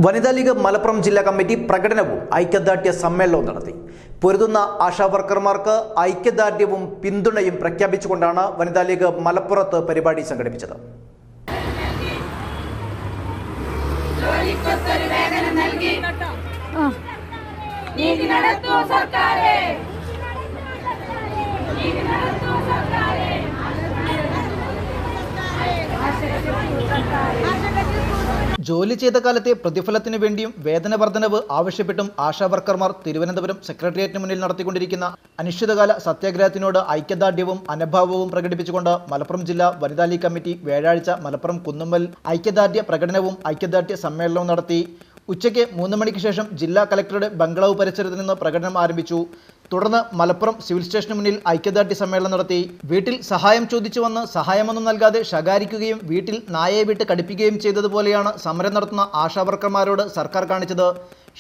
വനിതാ ലീഗ് മലപ്പുറം ജില്ലാ കമ്മിറ്റി പ്രകടനവും ഐക്യദാർഢ്യ സമ്മേളനവും നടത്തി. പൊരുതുന്ന ആശാവർക്കർമാർക്ക് ഐക്യദാർഢ്യവും പിന്തുണയും പ്രഖ്യാപിച്ചുകൊണ്ടാണ് വനിതാ ലീഗ് മലപ്പുറത്ത് പരിപാടി സംഘടിപ്പിച്ചത്. ജോലി ചെയ്ത കാലത്തെ പ്രതിഫലത്തിനു വേണ്ടിയും വേതന വർധനവ് ആവശ്യപ്പെട്ടും ആശാവർക്കർമാർ തിരുവനന്തപുരം സെക്രട്ടേറിയറ്റിന് മുന്നിൽ നടത്തിക്കൊണ്ടിരിക്കുന്ന അനിശ്ചിതകാല സത്യാഗ്രഹത്തിനോട് ഐക്യദാർഢ്യവും അനഭാവവും പ്രകടിപ്പിച്ചുകൊണ്ട് മലപ്പുറം ജില്ലാ വനിതാ ലീഗ് കമ്മിറ്റി വ്യാഴാഴ്ച മലപ്പുറം കുന്നുമ്മൽ ഐക്യദാർഢ്യ പ്രകടനവും ഐക്യദാർഢ്യ സമ്മേളനവും നടത്തി. ഉച്ചയ്ക്ക് 3 മണിക്ക് ശേഷം ജില്ലാ കലക്ടറുടെ ബംഗ്ലാവ് പരിസരത്ത് നിന്ന് പ്രകടനം ആരംഭിച്ചു. തുടർന്ന് മലപ്പുറം സിവിൽ സ്റ്റേഷന് മുന്നിൽ ഐക്യദാർഢ്യ സമ്മേളനം നടത്തി. വീട്ടിൽ സഹായം ചോദിച്ചു വന്ന് സഹായമൊന്നും നൽകാതെ ശകാരിക്കുകയും വീട്ടിൽ നായയെ വിട്ട് കടിപ്പിക്കുകയും ചെയ്തതുപോലെയാണ് സമരം നടത്തുന്ന ആശാവർക്കർമാരോട് സർക്കാർ കാണിച്ചത്.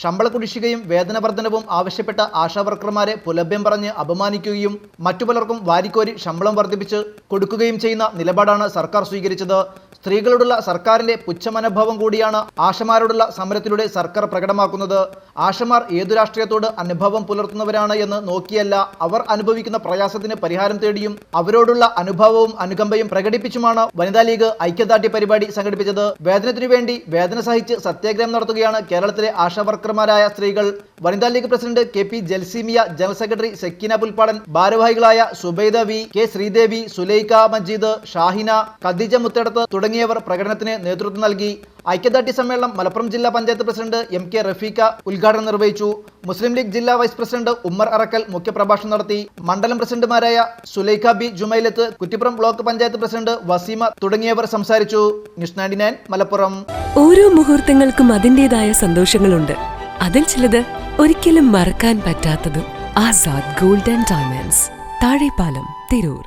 ശമ്പള കുടിശ്ശികയും വേതന വർധനവും ആവശ്യപ്പെട്ട ആശാവർക്കർമാരെ പുലഭ്യം പറഞ്ഞ് അപമാനിക്കുകയും മറ്റു പലർക്കും വാരിക്കോരി ശമ്പളം വർദ്ധിപ്പിച്ച് കൊടുക്കുകയും ചെയ്യുന്ന നിലപാടാണ് സർക്കാർ സ്വീകരിച്ചത്. സ്ത്രീകളോടുള്ള സർക്കാരിന്റെ പുച്ഛമനോഭാവം കൂടിയാണ് ആശമാരോടുള്ള സമരത്തിലൂടെ സർക്കാർ പ്രകടമാക്കുന്നത്. ആശമാർ ഏതു രാഷ്ട്രീയത്തോട് അനുഭാവം പുലർത്തുന്നവരാണ് എന്ന് നോക്കിയല്ല, അവർ അനുഭവിക്കുന്ന പ്രയാസത്തിന് പരിഹാരം തേടിയും അവരോടുള്ള അനുഭാവവും അനുകമ്പയും പ്രകടിപ്പിച്ചുമാണ് വനിതാ ലീഗ് ഐക്യദാർഢ്യ പരിപാടി സംഘടിപ്പിച്ചത്. വേതനത്തിനു വേണ്ടി വേദന സഹിച്ച് സത്യാഗ്രഹം നടത്തുകയാണ് കേരളത്തിലെ ആശാവർക്കർമാരായ സ്ത്രീകൾ. വനിതാ league president KP Jalseemiya, general secretary Sakeena Pulpadan, ഭാരവാഹികളായ സുബൈദ വി, K ശ്രീദേവി, സുലൈഖ മജീദ്, ഷാഹിന, ഖദീജ മുത്തേടത്ത് തുടങ്ങിയവർ പ്രകടനത്തിന് നേതൃത്വം നൽകി. ഐക്യദാർഢ്യ സമ്മേളനം മലപ്പുറം ജില്ലാ പഞ്ചായത്ത് പ്രസിഡന്റ് MK റഫീഖ ഉദ്ഘാടനം നിർവഹിച്ചു. മുസ്ലിം ലീഗ് ജില്ലാ വൈസ് പ്രസിഡന്റ് ഉമ്മർ അറക്കൽ മുഖ്യപ്രഭാഷണം നടത്തി. മണ്ഡലം പ്രസിഡന്റുമാരായ Sulaikha B Jumailath, Kuttippuram block panchayat president Waseema തുടങ്ങിയവർ സംസാരിച്ചു. ന്യൂസ് 99 മലപ്പുറം. ഓരോ മുഹൂർത്തങ്ങൾക്കും അതിൻ്റെതായ സന്തോഷങ്ങളുണ്ട്. അതിൽ ചിലത് ഒരിക്കലും മറക്കാൻ പറ്റാത്തതും. Azad gold and diamonds, Thazhepalam, Tirur.